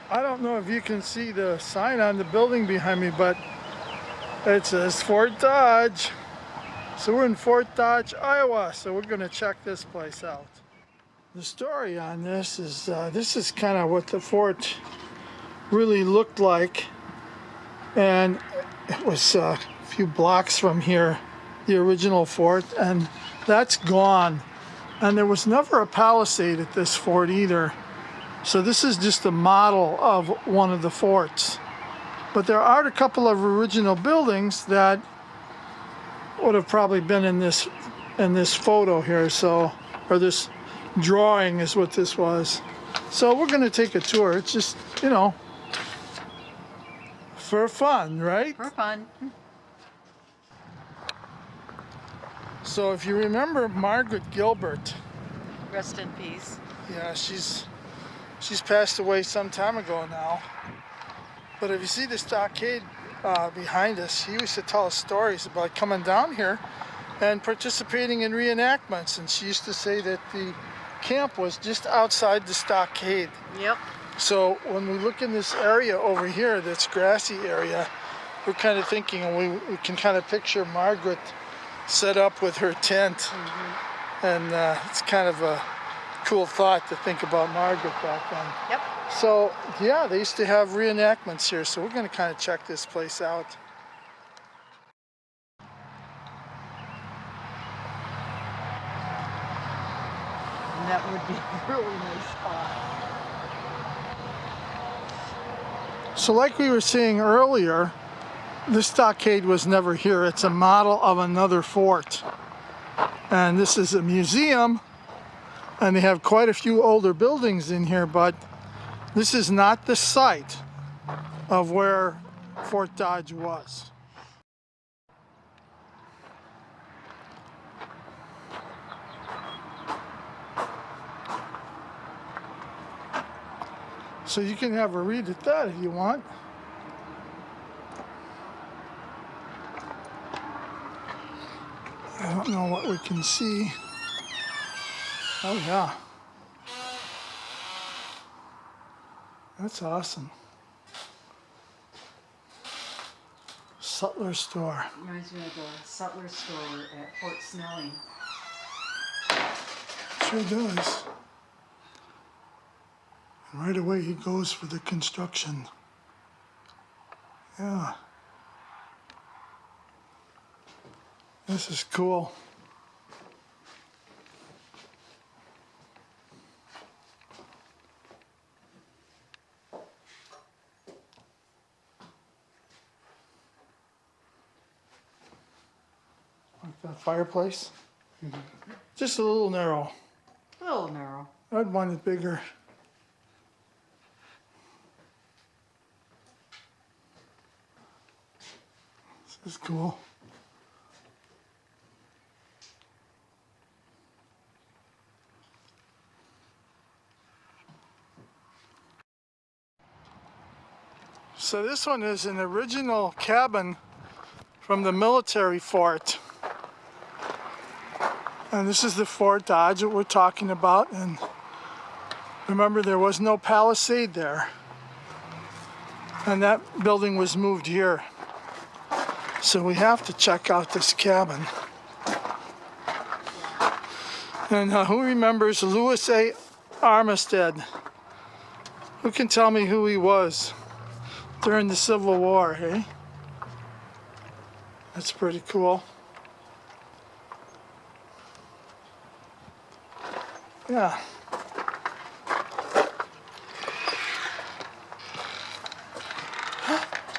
I don't know if you can see the sign on the building behind me, but it says Fort Dodge. So we're in Fort Dodge, Iowa, so we're going to check this place out. The story on this is kind of what the fort really looked like, and it was a few blocks from here, the original fort, and that's gone. And there was never a palisade at this fort either. So this is just a model of one of the forts. But there are a couple of original buildings that would have probably been in this photo here, so, or this drawing is what this was. So we're going to take a tour. It's just, you know, for fun, right? For fun. So if you remember Margaret Gilbert, Rest in peace. yeah, she's passed away some time ago now. But if you see the stockade behind us, she used to tell us stories about coming down here and participating in reenactments. And she used to say that the camp was just outside the stockade. Yep. So when we look in this area over here, this grassy area, we're kind of thinking, and we can kind of picture Margaret set up with her tent. Mm-hmm. And it's kind of a cool thought to think about Margaret back then. Yep. So yeah, they used to have reenactments here, so we're going to kind of check this place out. And that would be a really nice spot. So like we were saying earlier, this stockade was never here. It's a model of another fort. And this is a museum, and they have quite a few older buildings in here, but this is not the site of where Fort Dodge was. So you can have a read at that if you want. I don't know what we can see. Oh yeah. That's awesome. Sutler store. Reminds me of the Sutler store at Fort Snelling. Sure does. And right away he goes for the construction. Yeah. This is cool. Like that fireplace. Mm-hmm. Just a little narrow. A little narrow. I'd want it bigger. This is cool. So this one is an original cabin from the military fort. And this is the Fort Dodge that we're talking about. And remember, there was no palisade there. And that building was moved here. So we have to check out this cabin. And who remembers Louis A. Armistead? Who can tell me who he was during the Civil War, hey? That's pretty cool. Yeah.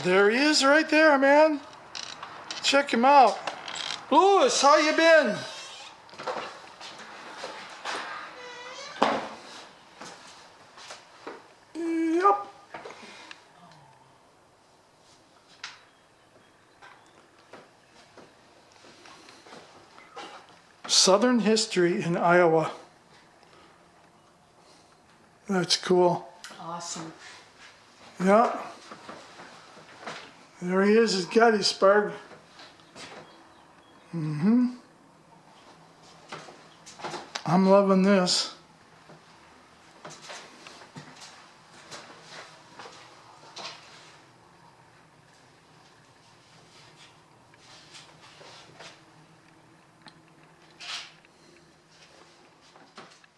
There he is right there, man. Check him out. Louis, how you been? Yep. Southern history in Iowa. That's cool. Awesome. Yeah. There he is at Gettysburg. Mm-hmm. I'm loving this.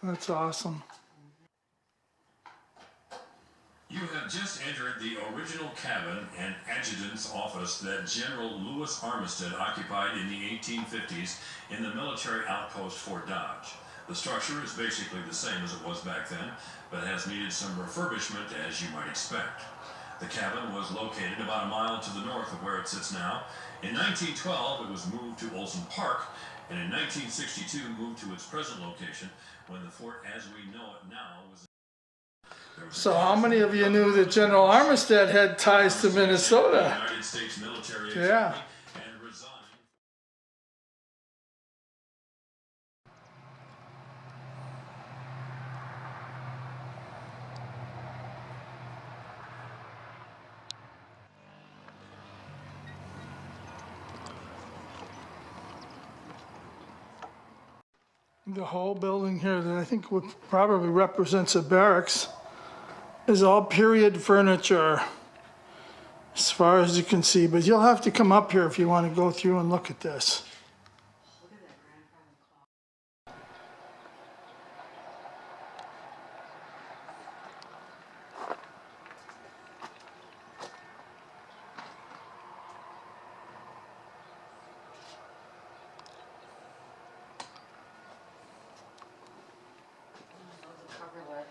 That's awesome. You have just entered the original cabin and adjutant's office that General Lewis Armistead occupied in the 1850s in the military outpost Fort Dodge. The structure is basically the same as it was back then, but has needed some refurbishment, as you might expect. The cabin was located about a mile to the north of where it sits now. In 1912, it was moved to Olson Park, and in 1962 moved to its present location when the fort as we know it now was... So how many of you knew that General Armistead had ties to Minnesota? United States military Yeah. and resigned. The whole building here that I think would probably represents a barracks is all period furniture as far as you can see, but you'll have to come up here if you want to go through and look at this. Look at that grandfather clock. The coverlet.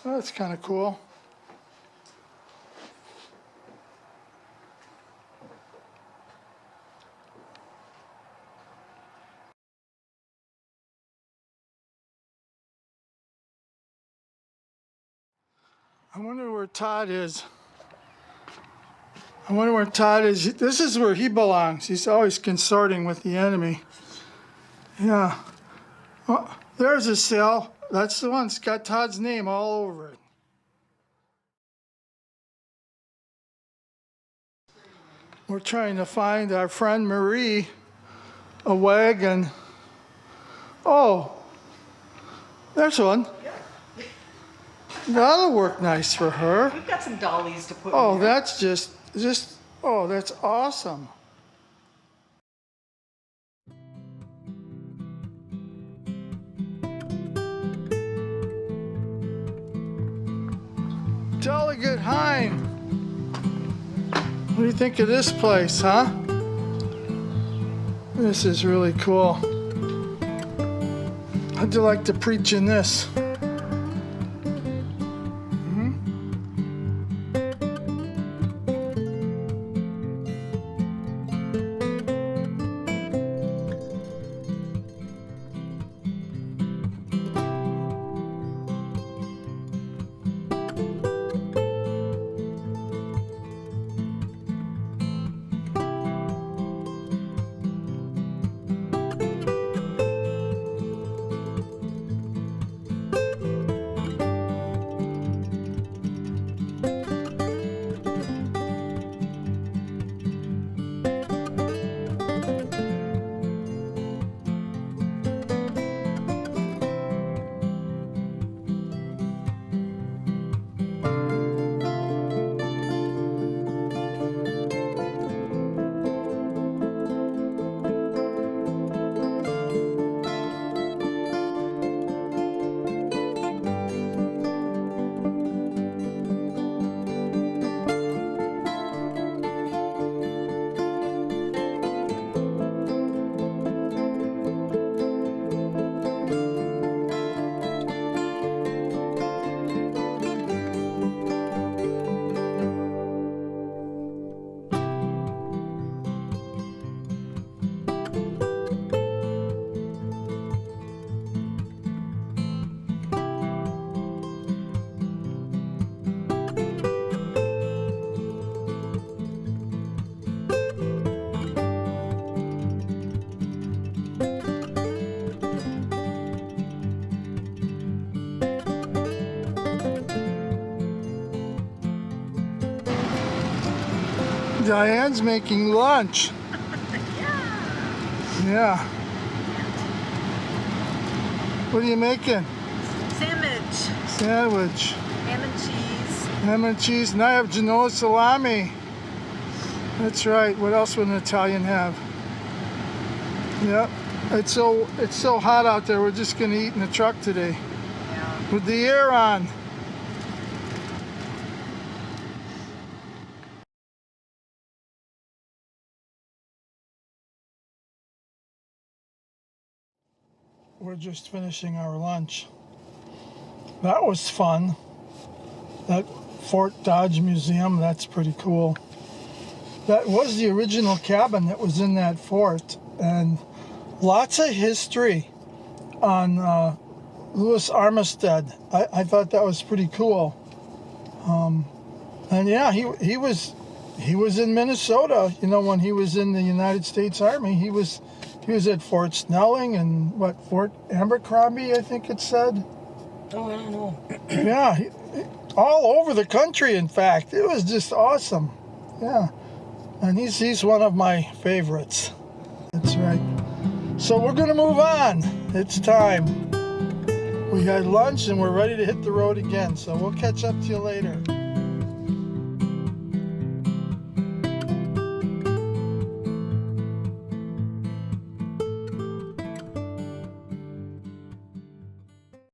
Oh, that's kind of cool. I wonder where Todd is. I wonder where Todd is. This is where he belongs. He's always consorting with the enemy. Yeah. Oh, there's a cell. That's the one. It's got Todd's name all over it. We're trying to find our friend Marie a wagon. Oh, there's one. That'll work nice for her. We've got some dollies to put Oh, in there. that's just, oh, that's awesome. Delegate Hein, what do you think of this place, huh? This is really cool. How'd you like to preach in this? Diane's making lunch. Yeah. What are you making? Sandwich. Sandwich. ham and cheese. Ham and cheese, and I have Genoa salami. That's right. What else would an Italian have? Yep. It's so hot out there. We're just gonna eat in the truck today Yeah. with the air on. We're just finishing our lunch. That was fun. That Fort Dodge Museum, that's pretty cool. That was the original cabin that was in that fort, and lots of history on Louis Armistead. I thought that was pretty cool. And yeah, he was in Minnesota. You know, when he was in the United States Army, he was at Fort Snelling and Fort Abercrombie, I think it said. Oh, I don't know. Yeah, all over the country. In fact, it was just awesome. Yeah, and he's one of my favorites. That's right. So we're gonna move on. It's time. We had lunch and we're ready to hit the road again. So we'll catch up to you later.